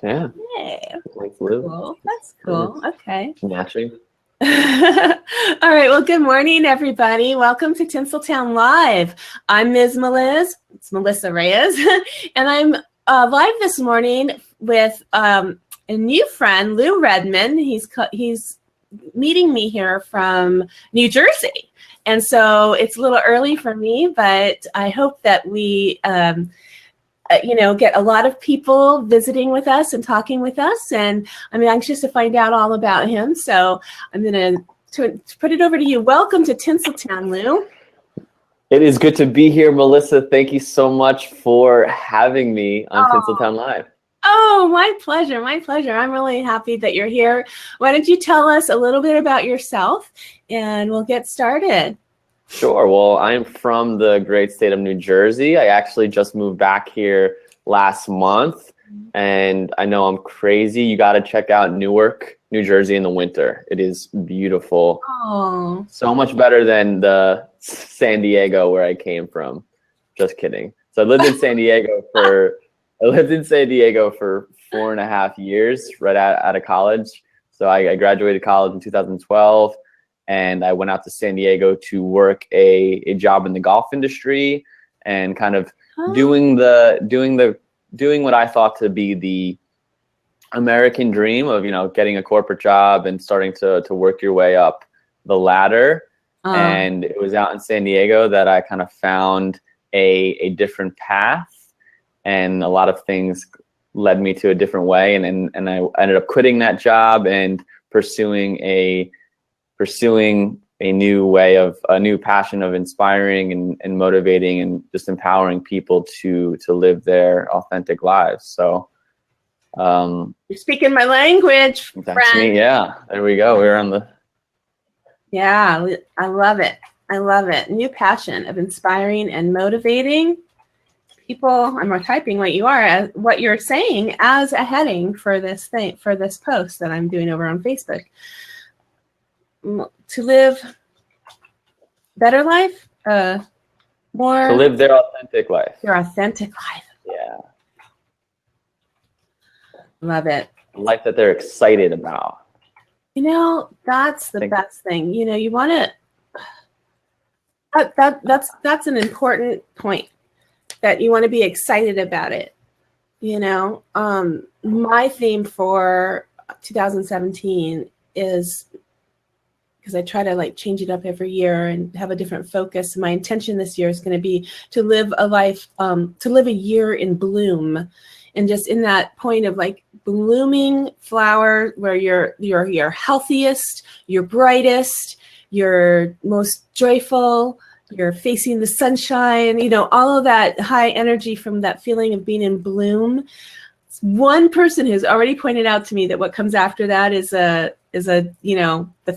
Yeah. Yay. Thanks, Lou. Cool. That's cool. Okay. Matching. All right. Well, good morning, everybody. Welcome to Tinsel Town Live. I'm Miz Meliz. It's Melissa Reyes. And I'm live this morning with a new friend, Lou Redmond. He's meeting me here from New Jersey. And so it's a little early for me, but I hope that we get a lot of people visiting with us and talking with us. And I'm anxious to find out all about him. So I'm going to put it over to you. Welcome to Tinsel Town, Lou. It is good to be here, Melissa. Thank you so much for having me on Tinsel Town Live. Oh, my pleasure. My pleasure. I'm really happy that you're here. Why don't you tell us a little bit about yourself and we'll get started. Sure. Well, I'm from the great state of New Jersey. I actually just moved back here last month, and I know I'm crazy. You got to check out Newark, New Jersey in the winter. It is beautiful. Oh, so much better than the San Diego where I came from. Just kidding. So I lived in San Diego for 4.5 years right out of college. So I graduated college in 2012. And I went out to San Diego to work a job in the golf industry and kind of doing what I thought to be the American dream of, getting a corporate job and starting to work your way up the ladder. And it was out in San Diego that I kind of found a different path, and a lot of things led me to a different way. And I ended up quitting that job and pursuing a new passion of inspiring and motivating and just empowering people to live their authentic lives. So you're speaking my language, that's friend. me. Yeah, there we go. We're on the. Yeah, I love it. I love it. New passion of inspiring and motivating people. I'm typing what you're saying as a heading for this post that I'm doing over on Facebook. To live better life, more to live their authentic life. Your authentic life. Yeah. Love it. A life that they're excited about. That's the best thing. You want to. That's an important point. That you want to be excited about it. My theme for 2017 is. Because I try to change it up every year and have a different focus. My intention this year is going to be to live a life, to live a year in bloom, and just in that point of blooming flower where you're healthiest, you're brightest, you're most joyful, you're facing the sunshine, all of that high energy from that feeling of being in bloom. One person has already pointed out to me that what comes after that is the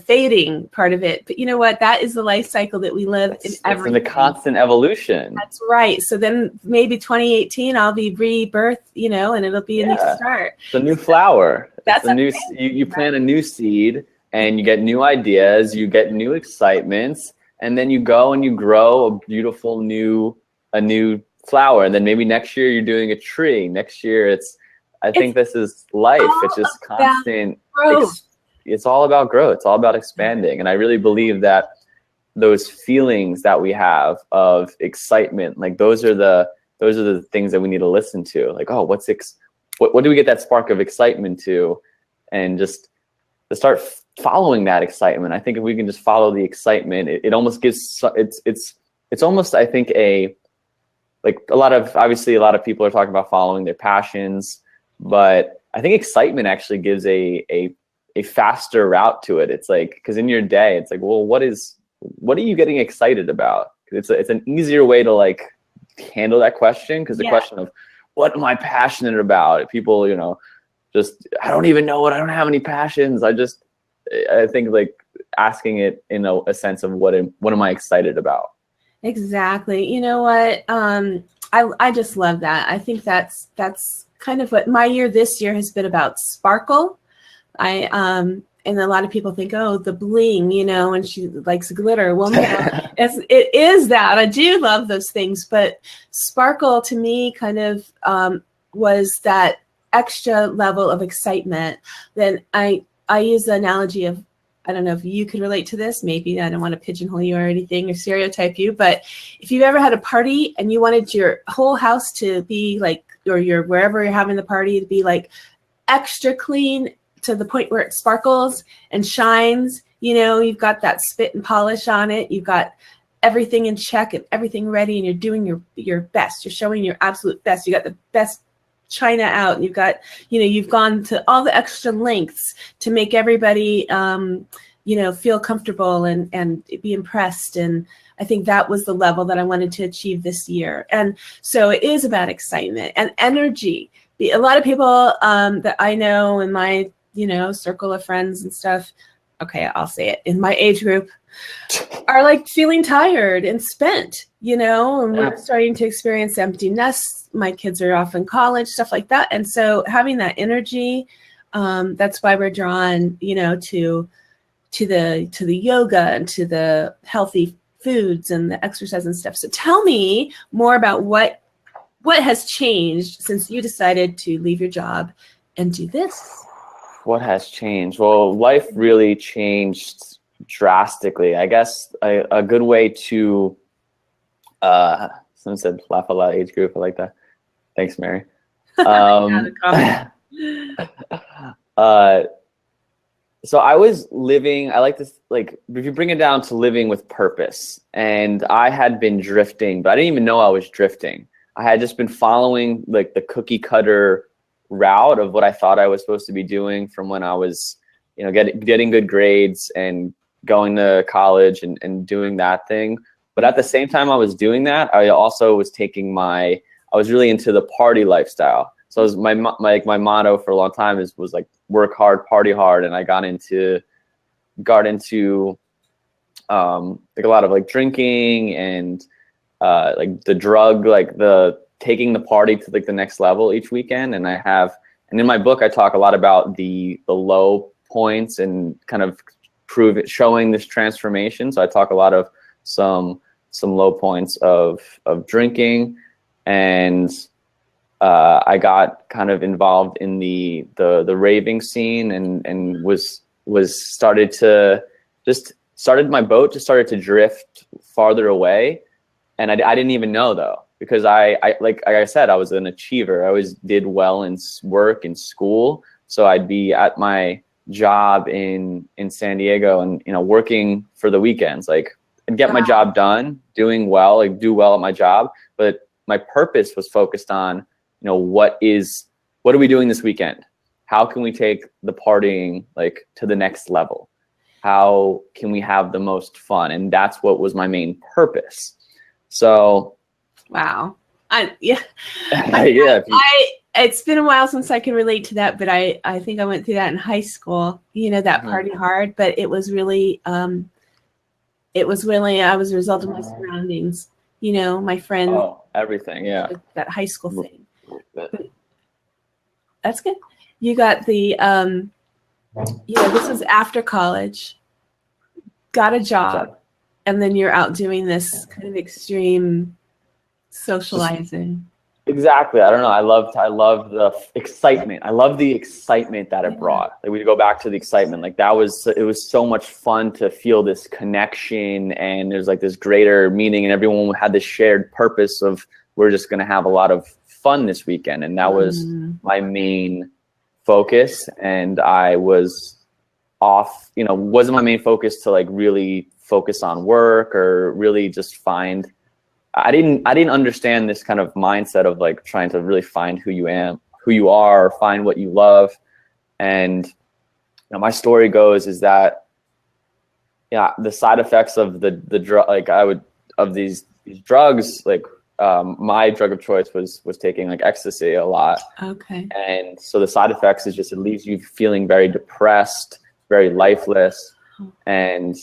fading part of it. But you know what? That is the life cycle that we live in everything. It's in the constant evolution. That's right. So then maybe 2018, I'll be rebirthed, and it'll be a new start. It's a new flower. That's a new. You plant a new seed, and you get new ideas. You get new excitements, and then you go and you grow a beautiful new flower. And then maybe next year you're doing a tree. Next year I think this is life. It's just constant. It's all about growth. It's all about expanding. And I really believe that those feelings that we have of excitement, those are the things that we need to listen to. What do we get that spark of excitement to? And just to start following that excitement. I think if we can just follow the excitement, it almost gives, it's almost, I think, a lot of people are talking about following their passions, but I think excitement actually gives a faster route to it. It's because in your day, it's well, what are you getting excited about? It's an easier way to handle that question, because the question of what am I passionate about? People, I don't even know I don't have any passions. I think asking it in a sense of what am I excited about? Exactly. You know what? I just love that. I think that's kind of what my year this year has been about. Sparkle. And a lot of people think, oh, the bling, and she likes glitter. Well, no, it is that. I do love those things, but sparkle to me kind of was that extra level of excitement, then I use the analogy of, I don't know if you could relate to this. Maybe I don't want to pigeonhole you or anything or stereotype you, but if you've ever had a party and you wanted your whole house to be like, or your wherever you're having the party to be like extra clean to the point where it sparkles and shines, you know, you've got that spit and polish on it, you've got everything in check and everything ready, and you're doing your best, you're showing your absolute best, you got the best china out, and you've got, you know, you've gone to all the extra lengths to make everybody you know, feel comfortable and be impressed. And I think that was the level that I wanted to achieve this year. And so it is about excitement and energy. A lot of people that I know in my, you know, circle of friends and stuff, okay, I'll say it, in my age group, are like feeling tired and spent, you know, and we're starting to experience empty nests. My kids are off in college, stuff like that. And so having that energy, that's why we're drawn, you know, to the yoga and to the healthy foods and the exercise and stuff. So tell me more about what has changed since you decided to leave your job and do this. What has changed? Well, life really changed drastically. I guess a good way to, someone said laugh a lot age group. I like that. Thanks, Mary. So I was living, I like this, like, if you bring it down to living with purpose, and I had been drifting, but I didn't even know I was drifting. I had just been following like the cookie cutter route of what I thought I was supposed to be doing from when I was, you know, getting good grades and going to college and doing that thing. But at the same time I was doing that, I also was I was really into the party lifestyle. So it was my motto for a long time was like work hard, party hard. And I got into like a lot of like drinking and like the drug, like the taking the party to like the next level each weekend. And in my book, I talk a lot about the low points and kind of showing this transformation. So I talk a lot of some low points of drinking, and I got kind of involved in the raving scene and my boat just started to drift farther away. And I didn't even know though, because like I said, I was an achiever. I always did well in work and school. So I'd be at my job in San Diego and, you know, working for the weekends, like I'd get my job done, doing well, like do well at my job. But my purpose was focused on, you know, what are we doing this weekend? How can we take the partying like to the next level? How can we have the most fun? And that's what was my main purpose. So, wow. Yeah. It's been a while since I can relate to that, but I think I went through that in high school, you know, that party hard, but it was really, I was a result of my surroundings, you know, my friends. Oh, everything. Yeah. That high school thing. But that's good. You got the, this was after college, got a job, and then you're out doing this kind of extreme socializing. Exactly. I don't know. I love the excitement. I love the excitement that it brought. Like we go back to the excitement. Like it was so much fun to feel this connection, and there's like this greater meaning, and everyone had this shared purpose of we're just going to have a lot of fun this weekend. And that was my main focus. And I was off, you know, wasn't my main focus to like really focus on work or really just find, I didn't understand this kind of mindset of like trying to really find who you are, find what you love. And, you know, my story goes is that, yeah, the side effects of the drug, like of these drugs, like my drug of choice was taking like ecstasy a lot. Okay. And so the side effects is just, it leaves you feeling very depressed, very lifeless. And,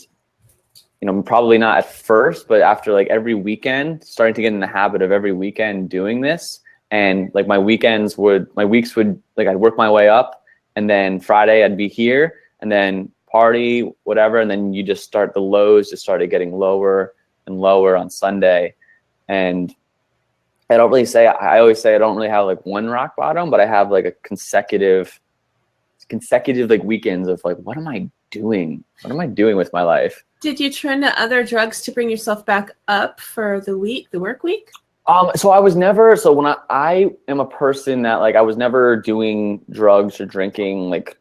you know, probably not at first, but after like every weekend, starting to get in the habit of every weekend doing this. And like my weeks would, like I'd work my way up, and then Friday I'd be here, and then party, whatever. And then the lows just started getting lower and lower on Sunday. And I don't really say, I always say I don't really have like one rock bottom, but I have like a consecutive like weekends of like, what am I doing? What am I doing with my life? Did you turn to other drugs to bring yourself back up for the work week? So I was never, so when I am a person that like, I was never doing drugs or drinking like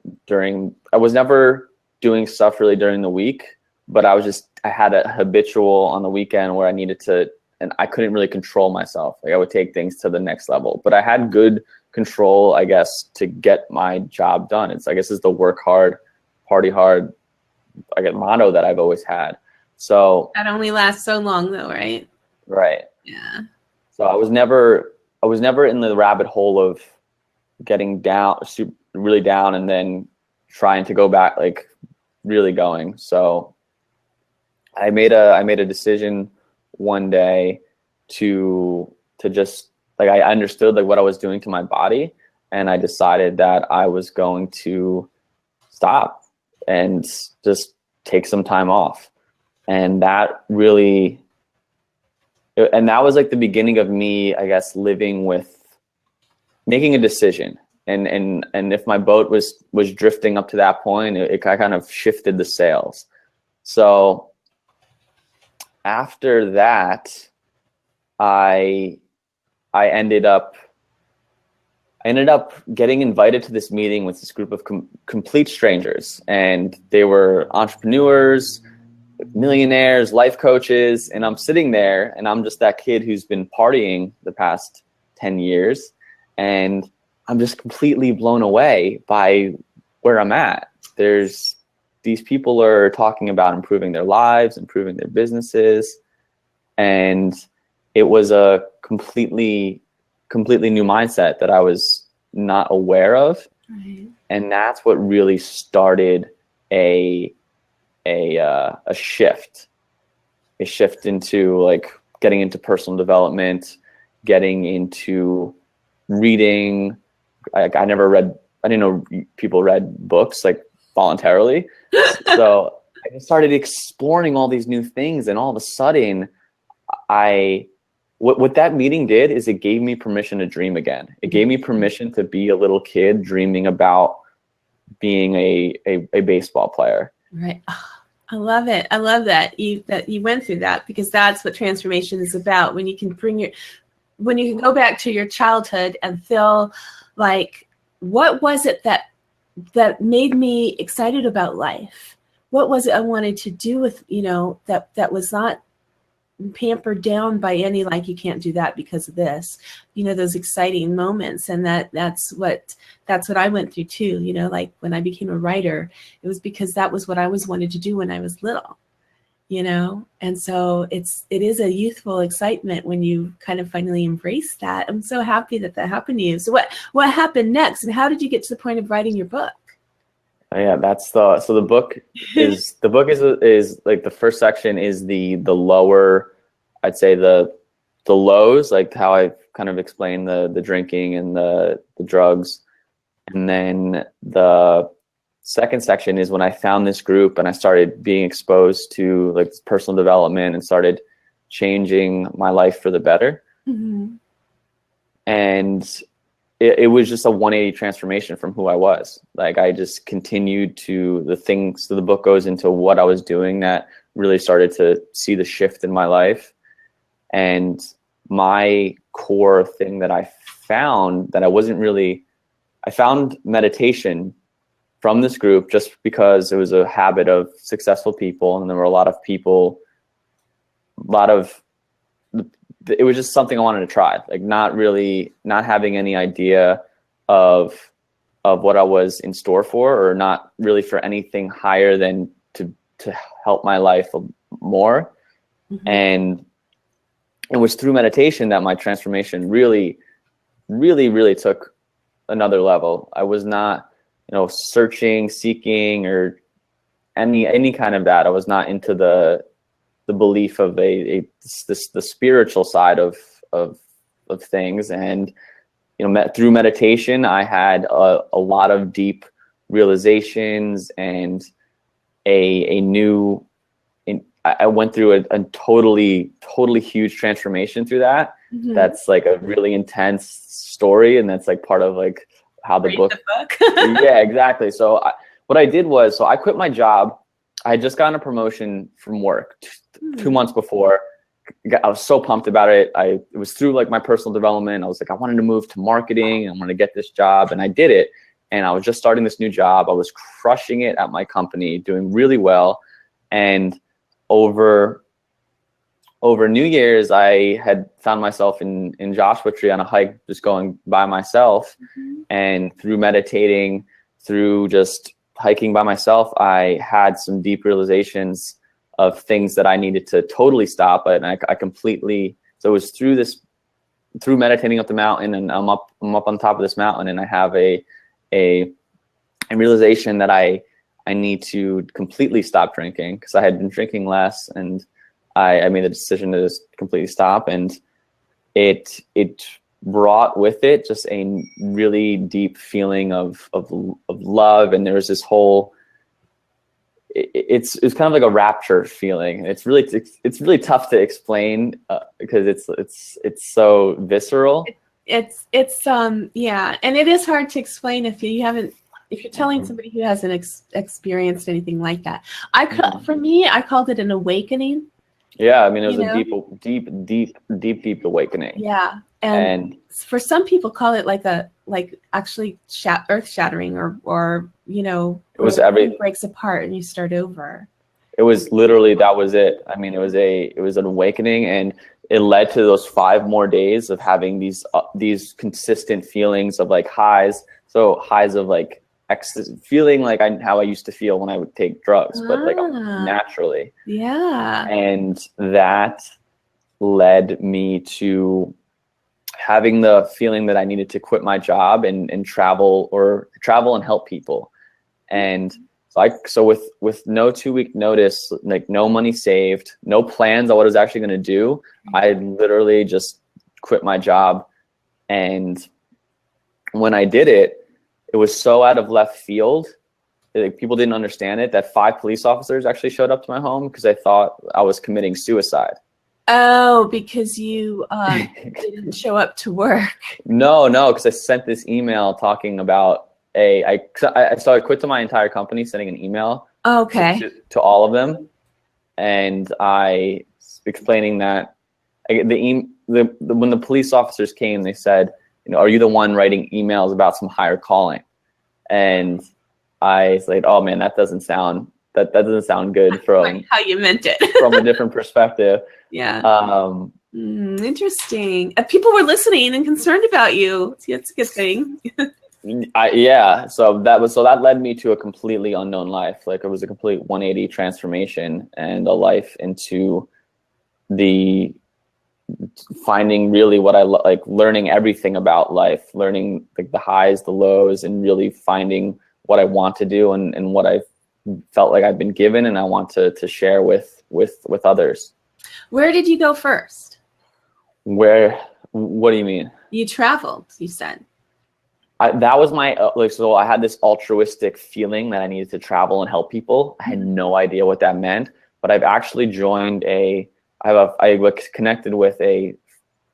I was never doing stuff really during the week, but I had a habitual on the weekend where I needed to, and I couldn't really control myself. Like I would take things to the next level, but I had good control, I guess, to get my job done. I guess it's the work hard, party hard, I guess, motto that I've always had. So that only lasts so long though, right? Right. Yeah. So I was never in the rabbit hole of getting down, really down, and then trying to go back, like really going. So I made a decision one day to just like, I understood like what I was doing to my body, and I decided that I was going to stop and just take some time off. And that was like the beginning of me, I guess, living with making a decision. And if my boat was drifting up to that point, I kind of shifted the sails. So after that, I ended up getting invited to this meeting with this group of complete strangers, and they were entrepreneurs, millionaires, life coaches, and I'm sitting there and I'm just that kid who's been partying the past 10 years, and I'm just completely blown away by where I'm at. These people are talking about improving their lives, improving their businesses, and it was a completely new mindset that I was not aware of. Right. And that's what really started a shift into like getting into personal development, getting into reading. I didn't know people read books like voluntarily. So I just started exploring all these new things, and all of a sudden what that meeting did is it gave me permission to dream again. It gave me permission to be a little kid dreaming about being a baseball player. Right. Oh, I love it. I love that you went through that, because that's what transformation is about. When you can go back to your childhood and feel like, what was it that made me excited about life? What was it I wanted to do with, that was not pampered down by any, like, you can't do that because of this, those exciting moments. And that's what I went through too. Like when I became a writer, it was because that was what I always wanted to do when I was little, and so it is a youthful excitement when you kind of finally embrace that. I'm so happy that happened to you. So what happened next, and how did you get to the point of writing your book? Yeah, so the book is like, the first section is the lower, I'd say the lows, like how I've kind of explained the drinking and the drugs. And then the second section is when I found this group and I started being exposed to like personal development and started changing my life for the better. Mm-hmm. And it was just a 180 transformation from who I was. Like I just continued to the things. So the book goes into what I was doing that really started to see the shift in my life. And my core thing that I found that I found meditation from this group, just because it was a habit of successful people. And there were a lot of people, it was just something I wanted to try, like not having any idea of what I was in store for, or not really for anything higher than to help my life more. Mm-hmm. And it was through meditation that my transformation really, really, really took another level. I was not, searching, seeking, or any kind of that. I was not into the belief of the spiritual side of things. And through meditation, I had a lot of deep realizations and I went through a totally huge transformation through that. Mm-hmm. That's like a really intense story, and that's like part of like how the book. Yeah, exactly. So what I did was, I quit my job. I had just gotten a promotion from work 2 months before. I was so pumped about it. It was through like my personal development. I was like, I wanted to move to marketing. I wanted to get this job, and I did it. And I was just starting this new job. I was crushing it at my company, doing really well. And over New Year's, I had found myself in Joshua Tree on a hike, just going by myself. Mm-hmm. And through meditating, through just hiking by myself, I had some deep realizations of things that I needed to totally stop. And I completely, so it was through meditating up the mountain, and I'm up on top of this mountain, and I have a realization that I need to completely stop drinking, because I had been drinking less, and I made the decision to just completely stop. And it brought with it just a really deep feeling of love. And there was this whole, it's kind of like a rapture feeling. It's really tough to explain because it's so visceral. It's yeah, and it is hard to explain if you're telling somebody who hasn't experienced anything like that. For me, I called it an awakening. Yeah, I mean, it was a deep awakening. Yeah, and for some people, call it like actually earth shattering, or it was everything breaks apart and you start over. It was literally, that was it. I mean, it was an awakening, and it led to those 5 more days of having these consistent feelings of like highs. So highs of like feeling like how I used to feel when I would take drugs, but like naturally. Yeah. And that led me to having the feeling that I needed to quit my job and travel and help people. And so with no 2-week notice, like no money saved, no plans on what I was actually going to do, I literally just quit my job. And when I did it, it was so out of left field. Like, people didn't understand it, that 5 police officers actually showed up to my home because they thought I was committing suicide. Oh, because you didn't show up to work. No, because I sent this email talking about I quit to my entire company, sending an email to all of them, and I explaining that when the police officers came, they said, are you the one writing emails about some higher calling? And I said, oh man, that doesn't sound good from how you meant it from a different perspective. Yeah. Interesting. People were listening and concerned about you. It's a good thing. Yeah. So that led me to a completely unknown life. Like, it was a complete 180 transformation, and a life into the finding really what I like, learning everything about life, learning like the highs, the lows, and really finding what I want to do and what I felt like I've been given and I want to share with others. Where did you go first? What do you mean? You traveled, you said. That was my so I had this altruistic feeling that I needed to travel and help people. I had no idea what that meant, but I've actually joined I connected with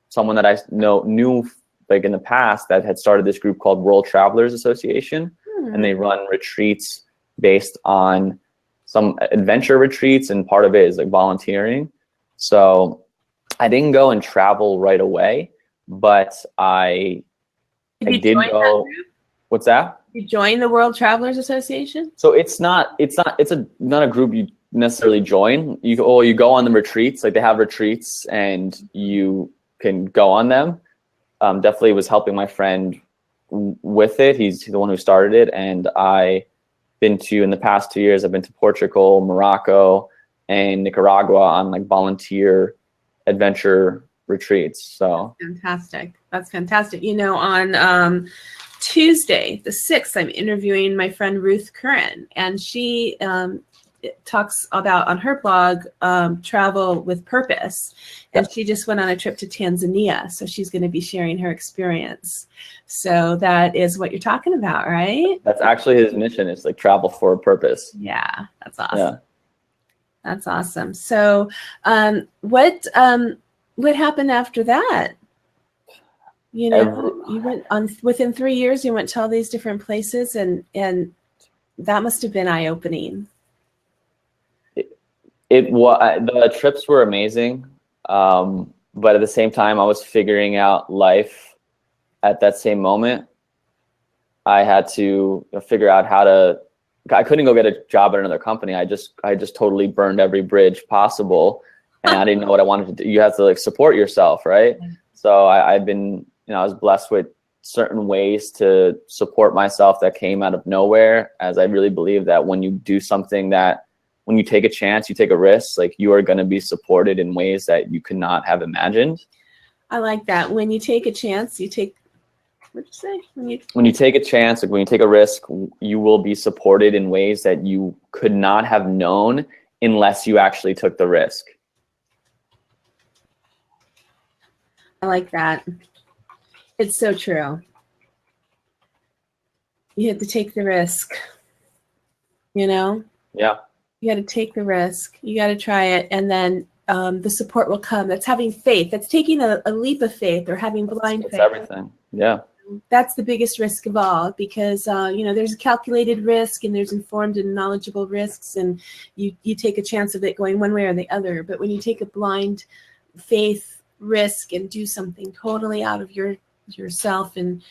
someone that I knew like in the past that had started this group called World Travelers Association, and they run retreats based on some adventure retreats, and part of it is like volunteering. So I didn't go and travel right away, but I did go. What's that? You joined the World Travelers Association? So it's not a group you necessarily join. You go on the retreats. Like, they have retreats and you can go on them. Definitely was helping my friend with it. He's the one who started it. And in the past 2 years, I've been to Portugal, Morocco, and Nicaragua on like volunteer adventure retreats. So That's fantastic. On Tuesday, the 6th, I'm interviewing my friend Ruth Curran, and she talks about on her blog travel with purpose, and she just went on a trip to Tanzania, so she's going to be sharing her experience. So that is what you're talking about, right? That's actually his mission, is like travel for a purpose. Yeah, that's awesome. Yeah. That's awesome. So what happened after that? You know, you went on within 3 years, you went to all these different places, and that must have been eye-opening. The trips were amazing, but at the same time, I was figuring out life at that same moment. I had to figure out how to. I couldn't go get a job at another company. I just totally burned every bridge possible, and I didn't know what I wanted to do. You have to like support yourself, right? So I've been, I was blessed with certain ways to support myself that came out of nowhere, as I really believe that when you do something that, when you take a chance, you take a risk, like you are going to be supported in ways that you could not have imagined. I like that. When you take a chance, you take, what'd you say? When you take a chance, like when you take a risk, you will be supported in ways that you could not have known unless you actually took the risk. I like that. It's so true. You have to take the risk, Yeah. You got to take the risk. You got to try it. And then the support will come. That's having faith. That's taking a leap of faith, or having blind faith. That's everything. Yeah. That's the biggest risk of all, because, there's a calculated risk and there's informed and knowledgeable risks, and you take a chance of it going one way or the other. But when you take a blind faith risk and do something totally out of yourself and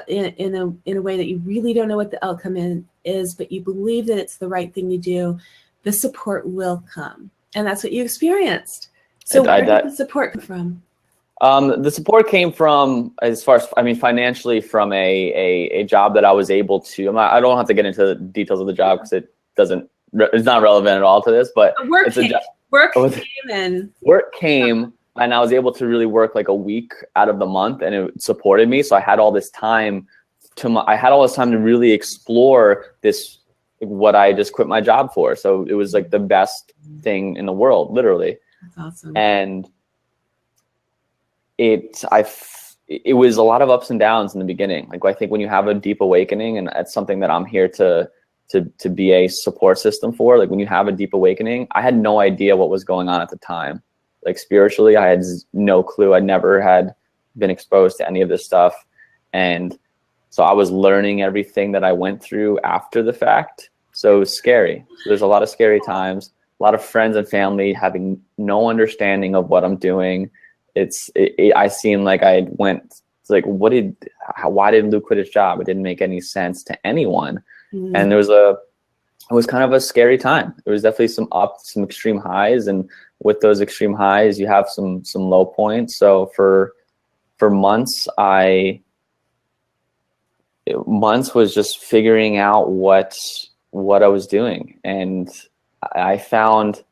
in a way that you really don't know what the outcome is, but you believe that it's the right thing to do, the support will come. And that's what you experienced. So where did the support come from? The support came from, as far as, financially, from a job that I was able to, I don't have to get into the details of the job because it's not relevant at all to this, but work came, and I was able to really work like a week out of the month, and it supported me. So I had all this time to really explore this, what I just quit my job for. So it was like the best thing in the world, literally. That's awesome. And it was a lot of ups and downs in the beginning. Like, I think when you have a deep awakening, and that's something that I'm here to be a support system for. Like, when you have a deep awakening, I had no idea what was going on at the time. Like, spiritually, I had no clue. I never had been exposed to any of this stuff. And so I was learning everything that I went through after the fact. So it was scary. So there's a lot of scary times, a lot of friends and family having no understanding of what I'm doing. I seemed like I went, it's like, why did Lou quit his job? It didn't make any sense to anyone. Mm-hmm. And it was kind of a scary time. There was definitely some extreme highs, and with those extreme highs, you have some low points. So for months, months was just figuring out what I was doing, and I found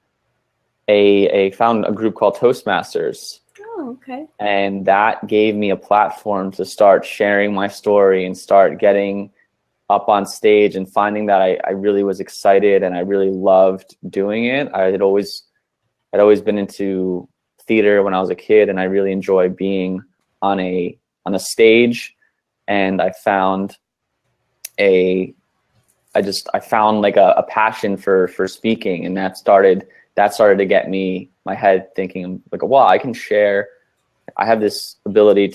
a group called Toastmasters. Oh, okay. And that gave me a platform to start sharing my story and start getting up on stage and finding that I really was excited and I really loved doing it. I'd always been into theater when I was a kid, and I really enjoy being on a stage. And I found I found like a passion for speaking, and that started to get me my head thinking like, wow, I have this ability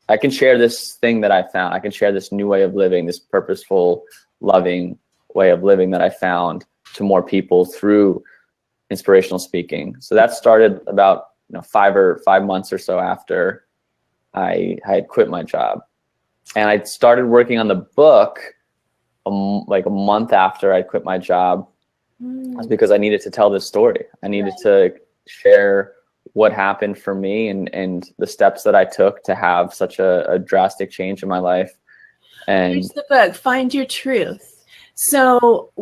I can share this thing that I found. I can share this new way of living, this purposeful, loving way of living that I found to more people through inspirational speaking. So that started about 5 months or so after I had quit my job. And I started working on the book like a month after I quit my job. That's because I needed to tell this story. I needed to share what happened for me and the steps that I took to have such a drastic change in my life. And here's the book, Find Your Truth. So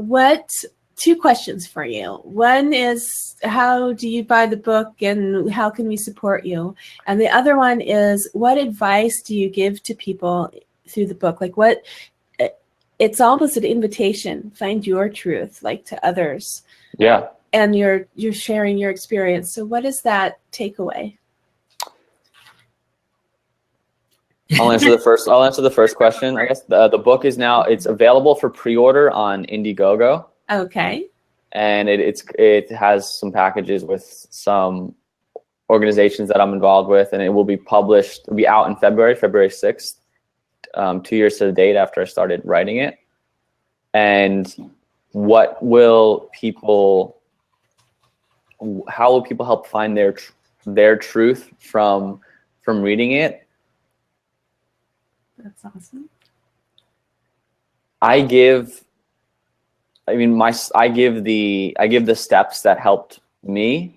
two questions for you. One is, how do you buy the book and how can we support you? And the other one is, what advice do you give to people through the book? Like, it's almost an invitation, find your truth, like, to others. Yeah. And you're sharing your experience. So what is that takeaway? I'll answer the first question. I guess the book is now, it's available for pre-order on Indiegogo. Okay. and it has some packages with some organizations that I'm involved with, and it will be published. It'll be out in February 6th, 2 years to the date after I started writing it. And how will people help find their truth from reading it? That's awesome. I give the steps that helped me.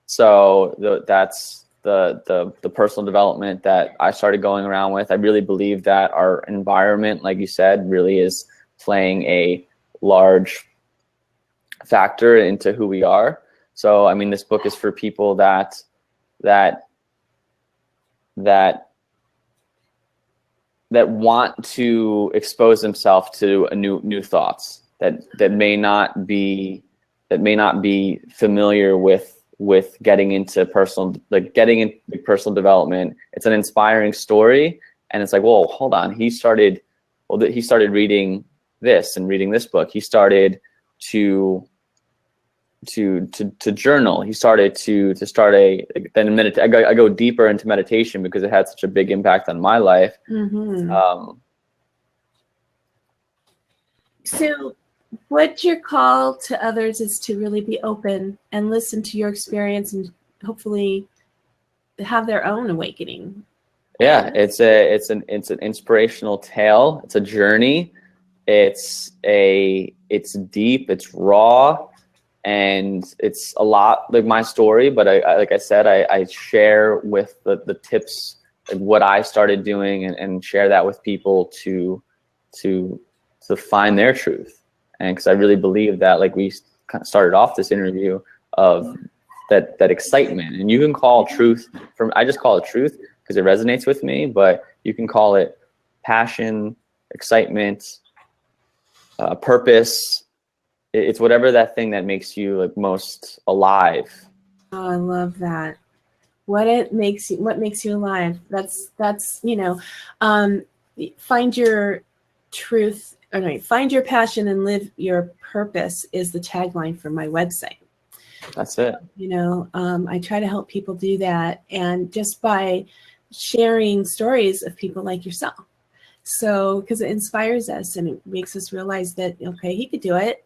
So that's the personal development that I started going around with. I really believe that our environment, like you said, really is playing a large factor into who we are. So, I mean, this book is for people that want to expose themselves to new thoughts that may not be familiar with getting into personal development. It's an inspiring story, and it's like, well, hold on, he started reading this and reading this book. He started to journal. He started to start I go deeper into meditation because it had such a big impact on my life. Mm-hmm. So what your call to others is to really be open and listen to your experience and hopefully have their own awakening. Yeah, it's an inspirational tale. It's a journey. It's deep, it's raw, and it's a lot like my story, but I share with the tips of what I started doing and share that with people to find their truth. And because I really believe that, like we kind of started off this interview, of that excitement, and you can call truth I just call it truth because it resonates with me, but you can call it passion, excitement, purpose. It's whatever that thing that makes you like most alive. Oh, I love that. What makes you alive? That's find your truth. Or no, find your passion and live your purpose is the tagline for my website. That's it. I try to help people do that, and just by sharing stories of people like yourself. So, because it inspires us and it makes us realize that, okay, he could do it.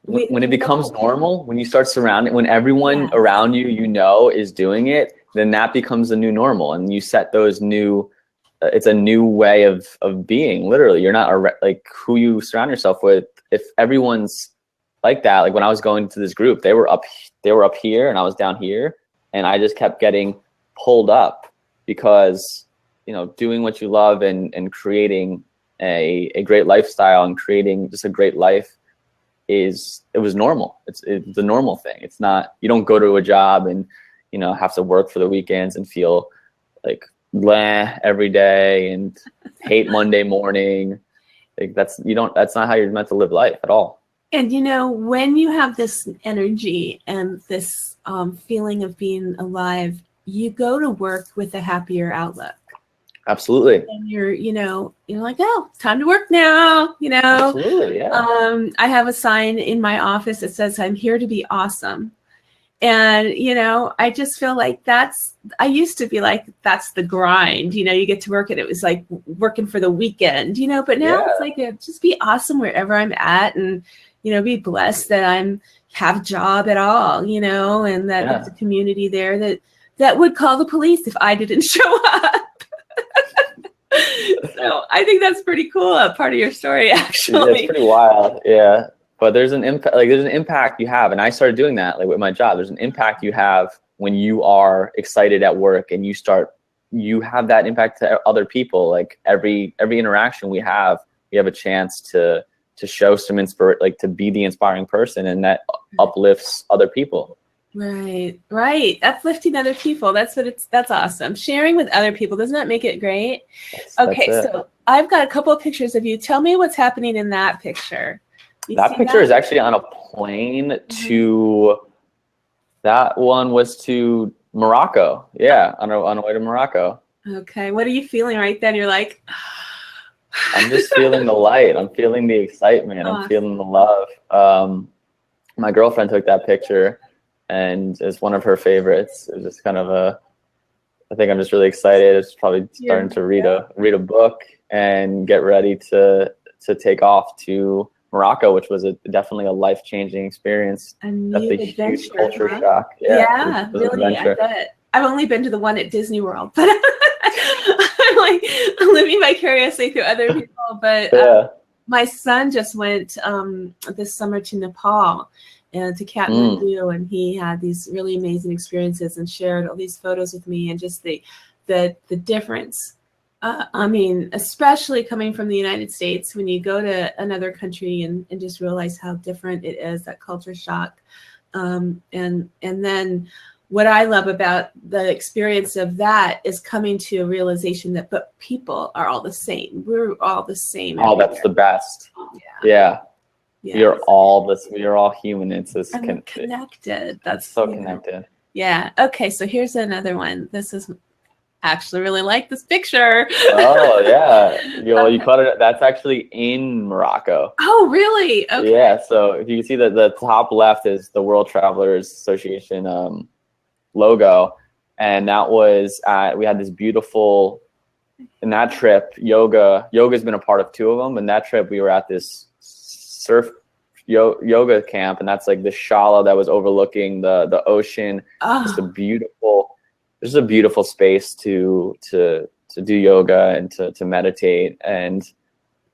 When it becomes normal, when you start surrounding, when everyone around you, is doing it, then that becomes the new normal, and you set those new. It's a new way of being. Literally, you're not like who you surround yourself with. If everyone's like that, like when I was going to this group, they were up here and I was down here, and I just kept getting pulled up because doing what you love and creating a great lifestyle and creating just a great life it was normal. It's the normal thing. It's not, you don't go to a job and have to work for the weekends and feel like blah every day and hate Monday morning. Like that's not how you're meant to live life at all. And when you have this energy and this feeling of being alive, you go to work with a happier outlook. Absolutely. And you're like, oh, it's time to work now. Absolutely, yeah. I have a sign in my office that says, "I'm here to be awesome." And, I just feel like I used to be like, that's the grind, you get to work and it was like working for the weekend, but now it's like, just be awesome wherever I'm at and, be blessed that have a job at all, and that there's a community there that would call the police if I didn't show up. So I think that's pretty cool. A part of your story, actually. It's pretty wild. Yeah. But there's an impact you have, and I started doing that like with my job. There's an impact you have when you are excited at work, and you have that impact to other people. Like every interaction we have a chance to show some to be the inspiring person, and that uplifts other people. Right. Uplifting other people. That's awesome. Sharing with other people, doesn't that make it great? Okay, so I've got a couple of pictures of you. Tell me what's happening in that picture. That picture is actually on a plane that one was to Morocco. Yeah, on a way to Morocco. Okay, what are you feeling right then? You're like, I'm just feeling the light. I'm feeling the excitement. I'm feeling the love. my girlfriend took that picture, and it's one of her favorites. It was just kind of I think I'm just really excited. It's probably starting to read a book and get ready to take off to Morocco, which was definitely a life-changing experience. A new adventure, huge culture shock. Yeah, really. I bet. I've only been to the one at Disney World, but I'm like living vicariously through other people. But my son just went this summer to Nepal and to Kathmandu, and he had these really amazing experiences and shared all these photos with me, and just the difference. I mean, especially coming from the United States, when you go to another country and just realize how different it is, that culture shock. And then what I love about the experience of that is coming to a realization that, but people are all the same. We're all the same. Oh, that's the best. Yeah. Yes. We are all human. It's this connected. That's so connected. Yeah. Okay. So here's another one. This is actually really like this picture. Oh yeah. You caught it. That's actually in Morocco. Oh really? Okay. Yeah. So if you can see that the top left is the World Travelers Association logo, and that was we had this beautiful. In that trip, yoga's been a part of 2 of them. In that trip, we were at this surf yoga camp, and that's like the shala that was overlooking the ocean. Just a beautiful space to do yoga and to meditate, and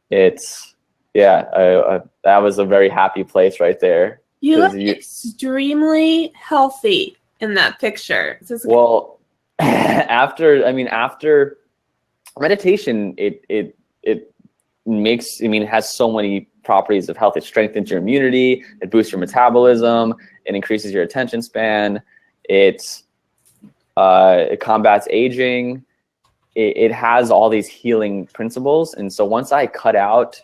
it's that was a very happy place right there. You look extremely healthy in that picture. Well, after meditation, it makes, it has so many properties of health. It strengthens your immunity, it boosts your metabolism, it increases your attention span, it combats aging, it has all these healing principles. And so once I cut out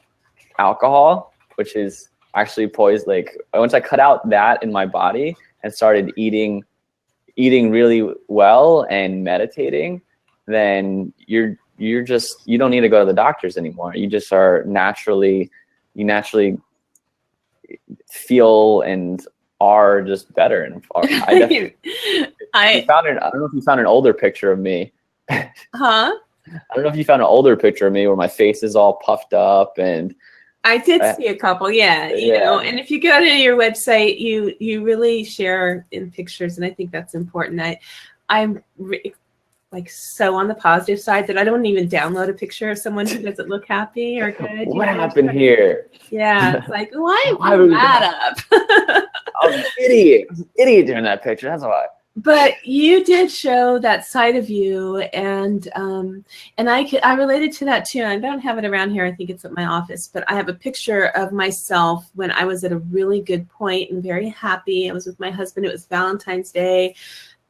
alcohol, which is actually poison, once I cut out that in my body and started eating really well and meditating, then you don't need to go to the doctors anymore. You just naturally feel and are just better. And I don't know if you found an older picture of me. Huh? I don't know if you found an older picture of me where my face is all puffed up, and I did see a couple, you know. And if you go to your website, you really share in pictures, and I think that's important. I'm so on the positive side that I don't even download a picture of someone who doesn't look happy or good. What happened here? Yeah, it's like, why was that up? I was an idiot. Doing that picture. That's why. But you did show that side of you, and I related to that too. I don't have it around here. I think it's at my office, but I have a picture of myself when I was at a really good point and very happy. I was with my husband. It was Valentine's Day.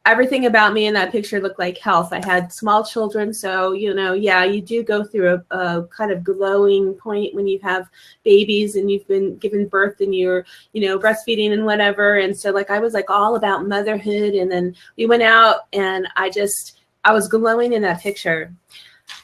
Everything about me in that picture looked like health. I had small children, so you do go through a kind of glowing point when you have babies and you've been given birth and you're breastfeeding and whatever. And so I was all about motherhood, and then we went out and I was glowing in that picture.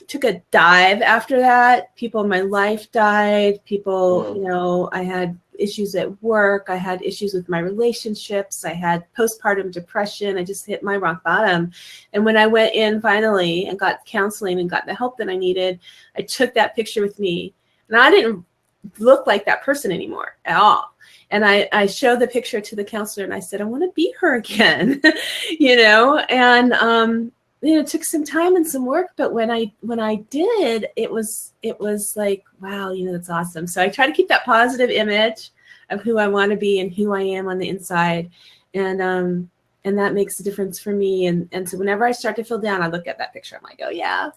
Took a dive after that. People in my life died. People, I had issues at work. I had issues with my relationships. I had postpartum depression. I just hit my rock bottom. And when I went in finally and got counseling and got the help that I needed, I took that picture with me. And I didn't look like that person anymore at all. And I showed the picture to the counselor and I said, I want to be her again, and it took some time and some work, but when I did, it was like, wow, that's awesome. So I try to keep that positive image of who I want to be and who I am on the inside. And that makes a difference for me. And so whenever I start to feel down, I look at that picture. I'm like, oh yeah,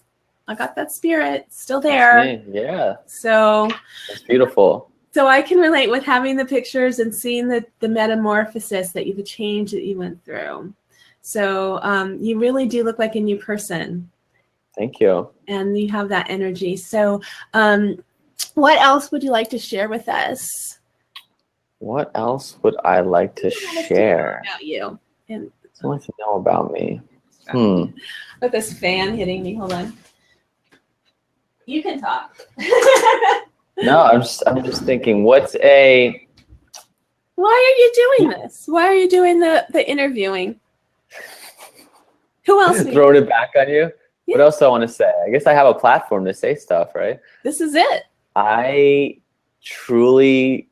I got that spirit still there. Yeah. So it's beautiful. So I can relate with having the pictures and seeing the metamorphosis, the change that you went through. So you really do look like a new person. Thank you. And you have that energy. So what else would you like to share with us? What else would I like to share? About you. And someone to know about me. With this fan hitting me. Hold on. You can talk. No, I'm just thinking, what's a Why are you doing this? Why are you doing the interviewing? Who else? Throwing it back on you? Yeah. What else do I want to say? I guess I have a platform to say stuff, right? This is it. I truly,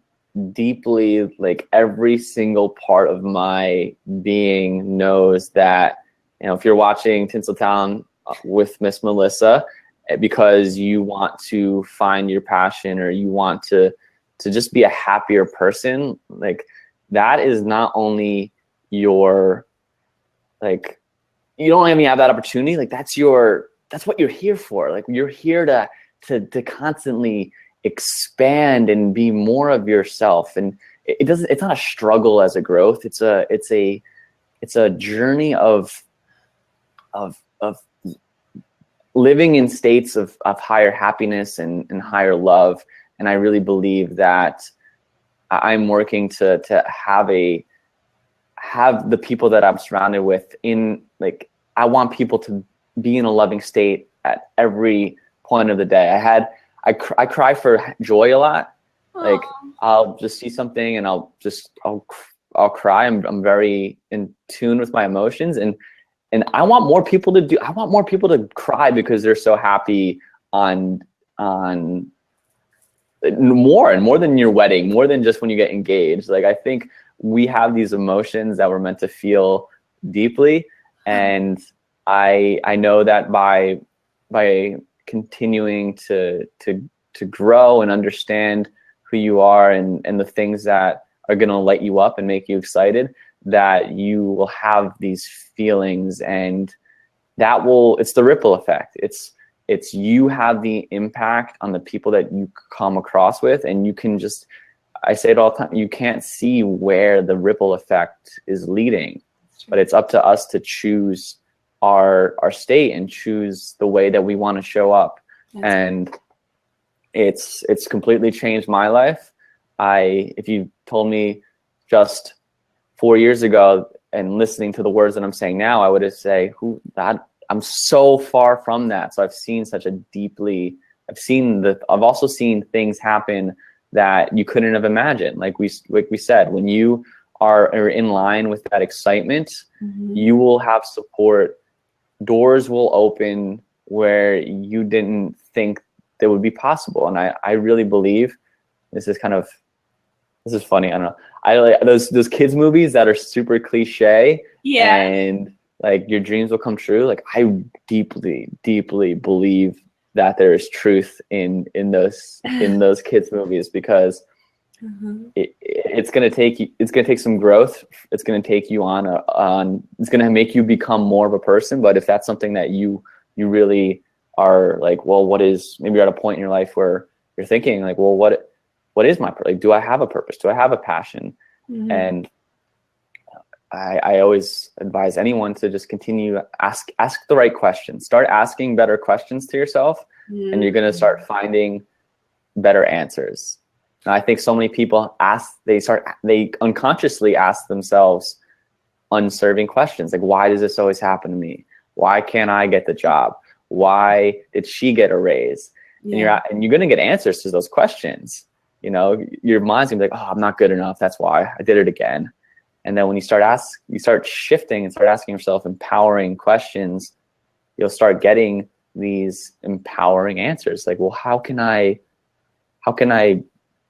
deeply, like every single part of my being knows that, you know, if you're watching Tinsel Town with Miss Melissa, because you want to find your passion or you want to just be a happier person, like that is not only your, like, you don't even have that opportunity. Like that's what you're here for. Like you're here to constantly expand and be more of yourself. And it's not a struggle as a growth. It's a journey of living in states of higher happiness and higher love. And I really believe that I'm working to have the people that I'm surrounded with in, like, I want people to be in a loving state at every point of the day. I cry for joy a lot. Aww. Like I'll just see something and I'll cry. I'm very in tune with my emotions, and I want more people to cry because they're so happy on more than your wedding, more than just when you get engaged. Like I think we have these emotions that we're meant to feel deeply, and I know that by continuing to grow and understand who you are and the things that are going to light you up and make you excited, that you will have these feelings, and it's the ripple effect. It's you have the impact on the people that you come across with, and you can just, I say it all the time, you can't see where the ripple effect is leading, but it's up to us to choose our state and choose the way that we want to show up. And it's completely changed my life. If you told me just 4 years ago and listening to the words that I'm saying now, I would have say, I'm so far from that. So I've seen I've also seen things happen that you couldn't have imagined. Like we said, when you are in line with that excitement, mm-hmm. you will have support. Doors will open where you didn't think they would be possible. And I really believe this is funny. I don't know. I like those kids movies that are super cliche. Yeah. And like your dreams will come true. Like I deeply, deeply believe that there is truth in those kids movies, because mm-hmm. it's gonna take some growth. It's gonna take you it's gonna make you become more of a person. But if that's something that you really are like, well, maybe you're at a point in your life where you're thinking like, well, what is my, like, do I have a purpose? Do I have a passion? Mm-hmm. And I always advise anyone to just continue to ask the right questions. Start asking better questions to yourself, mm-hmm. and you're going to start finding better answers. And I think so many people they unconsciously ask themselves unserving questions. Like, why does this always happen to me? Why can't I get the job? Why did she get a raise? Yeah. And you're going to get answers to those questions. You know, your mind's gonna be like, oh, I'm not good enough. That's why I did it again. And then when you start shifting and start asking yourself empowering questions, you'll start getting these empowering answers. Like, well, how can I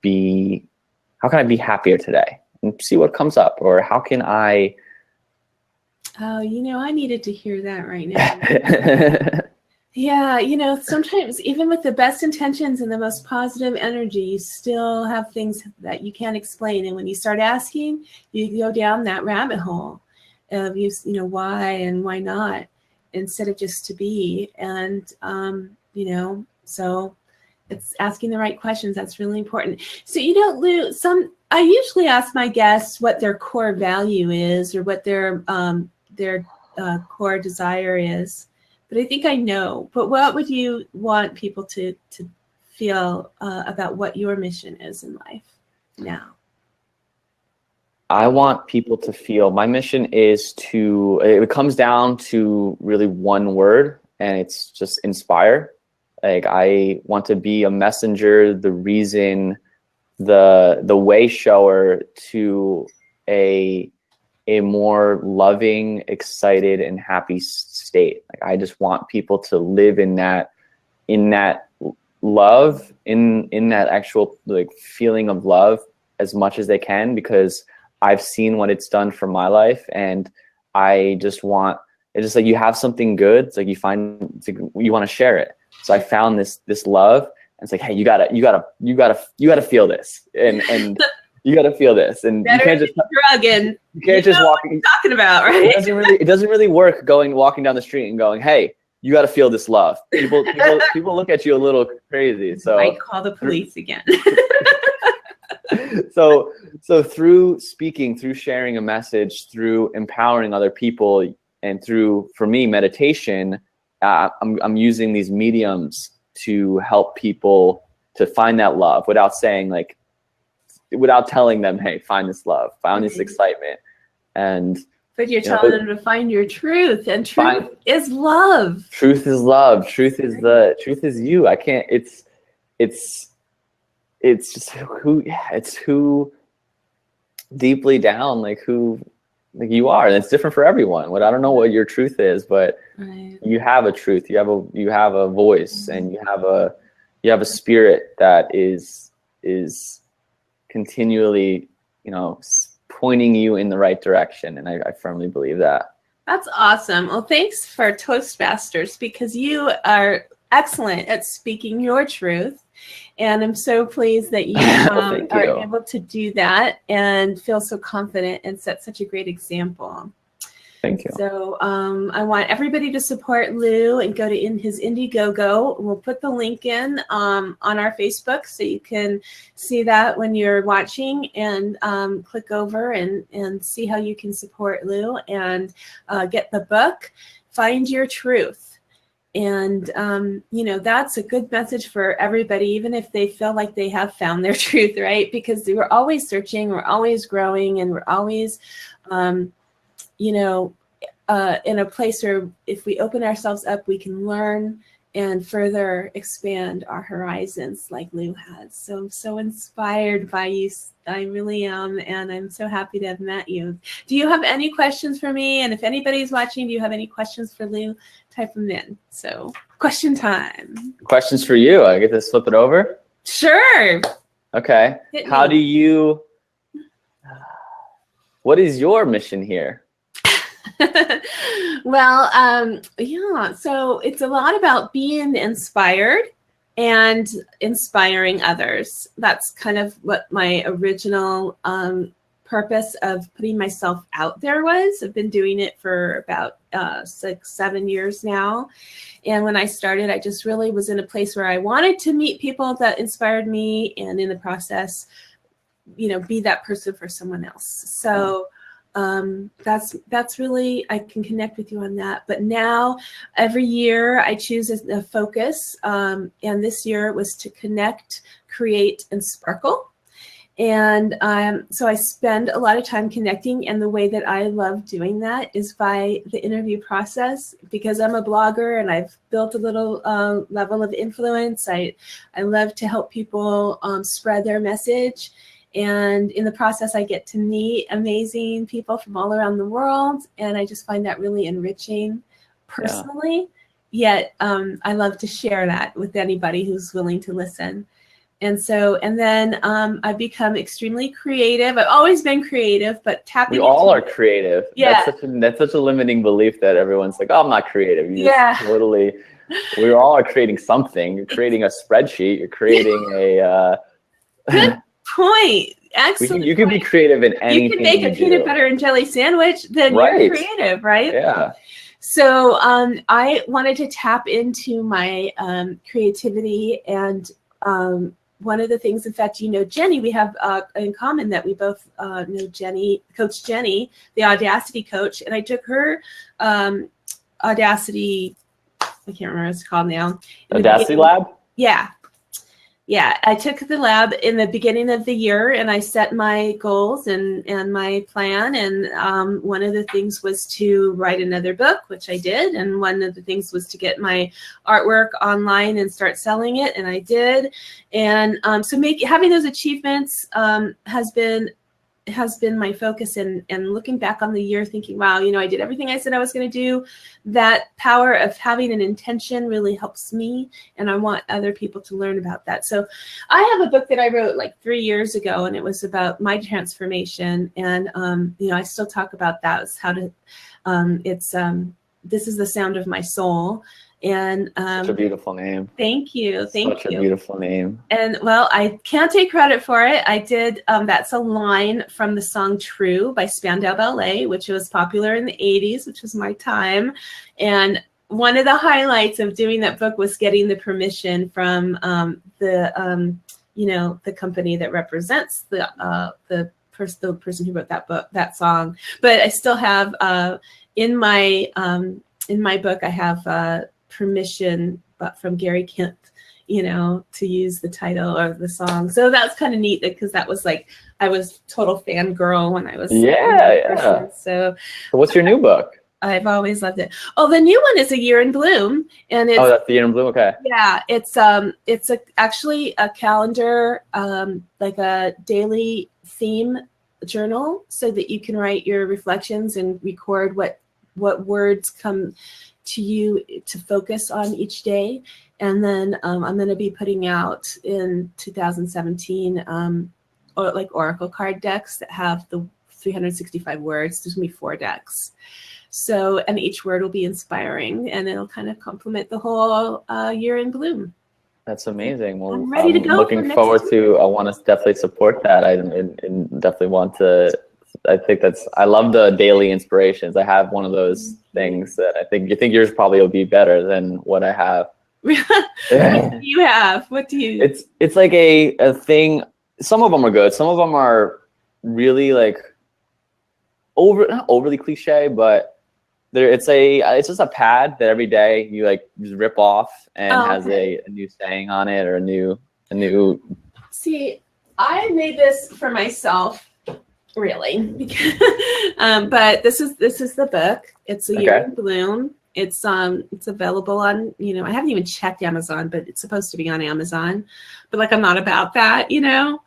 be happier today? And see what comes up. Or how can I? Oh, I needed to hear that right now. Yeah, sometimes even with the best intentions and the most positive energy, you still have things that you can't explain. And when you start asking, you go down that rabbit hole of why and why not, instead of just to be. And so it's asking the right questions. That's really important. So Lou, I usually ask my guests what their core value is, or what their core desire is. But I think I know. But what would you want people to feel about what your mission is in life now? I want people to feel, my mission is it comes down to really one word, and it's just inspire. Like, I want to be a messenger, the reason the way shower to a more loving, excited, and happy state. Like, I just want people to live in that love, in that actual like feeling of love as much as they can, because I've seen what it's done for my life, and I just want, it's just like, you have something good, it's like you find, it's like you want to share it. So I found this love, and it's like, hey, you gotta feel this, and you gotta feel this, and better you can't just drug, and you can't just walk. Talking about, right? It doesn't really work walking down the street and going, hey, you got to feel this love. People look at you a little crazy. So I call the police again. so through speaking, through sharing a message, through empowering other people, and through, for me, meditation, I'm using these mediums to help people to find that love without telling them, hey, find this love, find this excitement. But you're telling them to find your truth, and truth is love. Truth is love. Truth is you. I can't, it's just who deeply down, like who you are. And it's different for everyone. I don't know what your truth is, but you have a truth. You have a voice, and you have a spirit that is continually, pointing you in the right direction. And I firmly believe that. That's awesome. Well, thanks for Toastmasters, because you are excellent at speaking your truth. And I'm so pleased that you are able to do that and feel so confident and set such a great example. Thank you. So I want everybody to support Lou and go to his Indiegogo. We'll put the link in on our Facebook, so you can see that when you're watching, and click over and see how you can support Lou and get the book, Find Your Truth. And, that's a good message for everybody, even if they feel like they have found their truth, right? Because we're always searching, we're always growing, and we're always, in a place where if we open ourselves up, we can learn and further expand our horizons like Lou has. So I'm so inspired by you. I really am. And I'm so happy to have met you. Do you have any questions for me? And if anybody's watching, do you have any questions for Lou? Type them in. So question time. Questions for you. I get to flip it over? Sure. Okay. What is your mission here? Well, so it's a lot about being inspired and inspiring others. That's kind of what my original purpose of putting myself out there was. I've been doing it for about 6-7 years now. And when I started, I just really was in a place where I wanted to meet people that inspired me, and in the process, be that person for someone else. So that's really, I can connect with you on that. But now every year I choose a focus, and this year it was to connect, create, and sparkle. And so I spend a lot of time connecting, and the way that I love doing that is by the interview process, because I'm a blogger and I've built a little level of influence. I love to help people spread their message. And in the process, I get to meet amazing people from all around the world. And I just find that really enriching personally. Yeah. Yet I love to share that with anybody who's willing to listen. And then I've become extremely creative. I've always been creative, but tapping. We all are creative. Yeah. That's such a limiting belief that everyone's like, oh, I'm not creative. We all are creating something. You're creating a spreadsheet. You're creating a. Good point. Excellent. You can be creative in anything. You can make a peanut butter and jelly sandwich, then you're creative, right? Yeah. So I wanted to tap into my creativity, and one of the things, in fact, Jenny, we have in common that we both know Jenny, Coach Jenny, the Audacity coach, and I took her Audacity, I can't remember what it's called now. Audacity Lab? Yeah. Yeah, I took the lab in the beginning of the year and I set my goals and my plan. And one of the things was to write another book, which I did. And one of the things was to get my artwork online and start selling it. And I did. And so having those achievements has been my focus, and looking back on the year thinking, wow, I did everything I said I was going to do. That power of having an intention really helps me, and I want other people to learn about that. So I have a book that I wrote like 3 years ago, and it was about my transformation, and I still talk about that. It's how to this is the sound of my soul. And such a beautiful name. Thank you. Such a beautiful name. And well, I can't take credit for it. I did. That's a line from the song True by Spandau Ballet, which was popular in the 80s, which was my time. And one of the highlights of doing that book was getting the permission from the company that represents the person who wrote that song. But I still have in my book, I have permission from Gary Kent, to use the title of the song. So that's kind of neat, because that was like, I was total fangirl when I was person. So what's your new book? I've always loved it. Oh, the new one is A Year in Bloom, and it's that's The Year in Bloom. Okay. Yeah, it's actually a calendar, like a daily theme journal, so that you can write your reflections and record what words come to you to focus on each day. And then I'm going to be putting out in 2017 oracle card decks that have the 365 words. There's going to be 4 decks. So, and each word will be inspiring, and it'll kind of complement the whole Year in Bloom. That's amazing. Well, I'm ready to go. Looking forward to. I want to definitely support that. I definitely want to. I think I love the daily inspirations. I have one of those things that I think yours probably will be better than what I have. What do you have? What do you? It's like a thing. Some of them are good. Some of them are really like not overly cliche, but it's just a pad that every day you like just rip off and has a new saying on it, or a new. See, I made this for myself. Really, but this is the book. It's A Year in Bloom. It's available on, I haven't even checked Amazon, but it's supposed to be on Amazon. But like, I'm not about that, but you can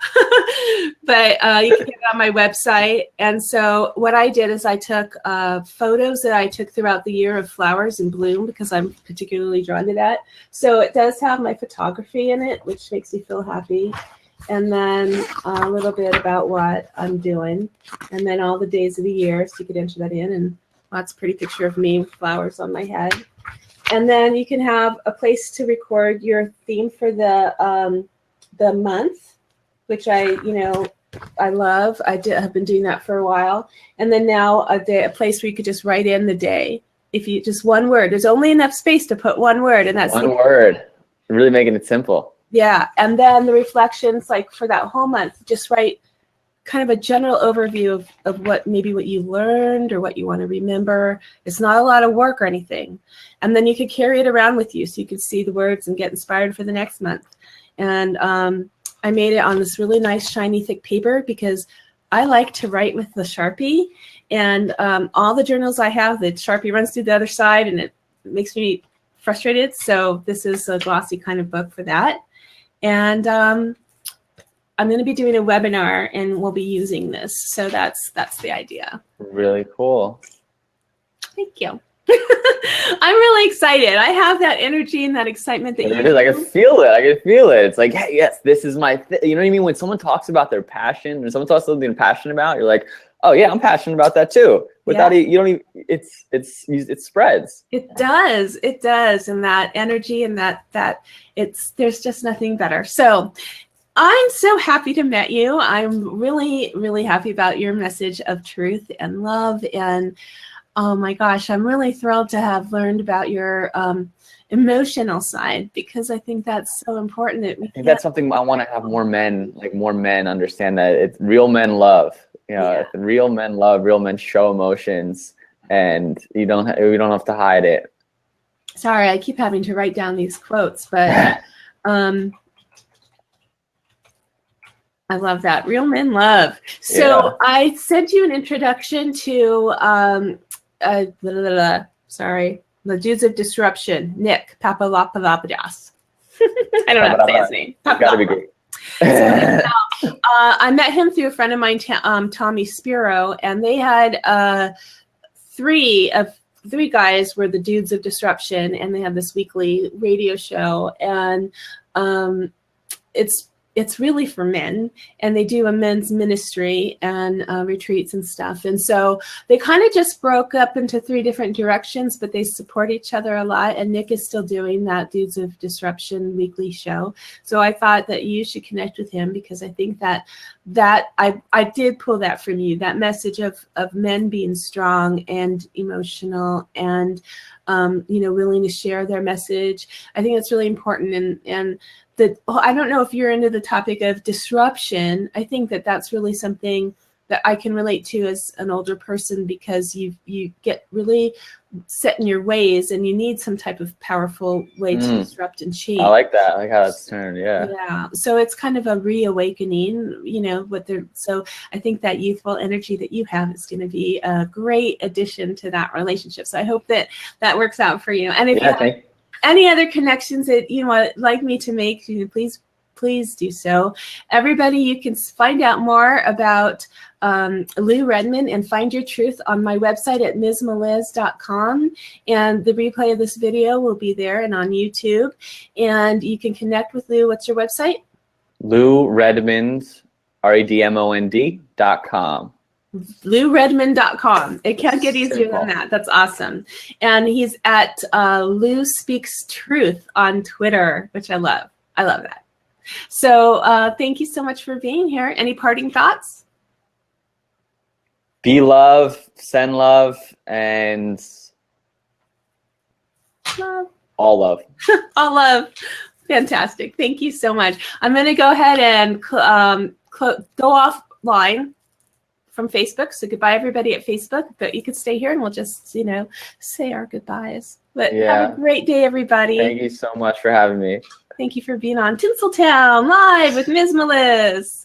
get it on my website. And so what I did is I took photos that I took throughout the year of flowers in bloom, because I'm particularly drawn to that. So it does have my photography in it, which makes me feel happy. And then a little bit about what I'm doing, and then all the days of the year, so you could enter that in, and lots of pretty picture of me with flowers on my head. And then you can have a place to record your theme for the month, which I love. Have been doing that for a while. And then now a place where you could just write in the day. If you just one word, there's only enough space to put one word, and that's one word. Really making it simple. Yeah, and then the reflections, like for that whole month, just write kind of a general overview of what you learned or what you want to remember. It's not a lot of work or anything. And then you could carry it around with you, so you can see the words and get inspired for the next month. And I made it on this really nice, shiny, thick paper, because I like to write with the Sharpie. And all the journals I have, the Sharpie runs through the other side, and it makes me frustrated. So this is a glossy kind of book for that. And I'm going to be doing a webinar, and we'll be using this. So that's the idea. Really cool. Thank you. I'm really excited. I have that energy and that excitement that it is. I can feel it. It's like, hey, yes, this is my you know what I mean? When someone talks about their passion, when someone talks about something they're passionate about, you're like, oh yeah, I'm passionate about that too. Without it, you don't even, it spreads. It does. And that energy and that there's just nothing better. So I'm so happy to meet you. I'm really, really happy about your message of truth and love. And oh my gosh, I'm really thrilled to have learned about your emotional side, because I think that's so important. I think that's something I want to have more men understand, that it's real men love. Real men love, real men show emotions, and we don't have to hide it. Sorry, I keep having to write down these quotes, but I love that. Real men love. So I sent you an introduction to, sorry, the Dudes of Disruption, Nick Papalopoulos. I don't know how to say his name. It's got to be great. So, I met him through a friend of mine, Tommy Spiro, and they had three guys were the Dudes of Disruption, and they had this weekly radio show, and it's really for men, and they do a men's ministry and retreats and stuff. And so they kind of just broke up into 3 different directions, but they support each other a lot. And Nick is still doing that Dudes of Disruption weekly show. So I thought that you should connect with him, because I think that I did pull that from you, that message of men being strong and emotional and willing to share their message. I think that's really important. And I don't know if you're into the topic of disruption. I think that that's really something that I can relate to as an older person, because you get really set in your ways, and you need some type of powerful way to disrupt and change. I like that. I like how it's turned. Yeah. Yeah. So it's kind of a reawakening, so I think that youthful energy that you have is going to be a great addition to that relationship. So I hope that works out for you. And if you have any other connections that you would like me to make, please do so. Everybody, you can find out more about Lou Redmond and Find Your Truth on my website at mizmeliz.com. And the replay of this video will be there and on YouTube. And you can connect with Lou. What's your website? Lou Redmond, REDMOND.com. LouRedmond.com. It can't get easier than that. That's awesome. And he's at Lou Speaks Truth on Twitter, which I love. I love that. So thank you so much for being here. Any parting thoughts? Be love, send love, and love. All love. All love. Fantastic. Thank you so much. I'm going to go ahead and go offline from Facebook. So goodbye, everybody at Facebook. But you could stay here and we'll just, say our goodbyes. But have a great day, everybody. Thank you so much for having me. Thank you for being on Tinsel Town live with Miz Meliz.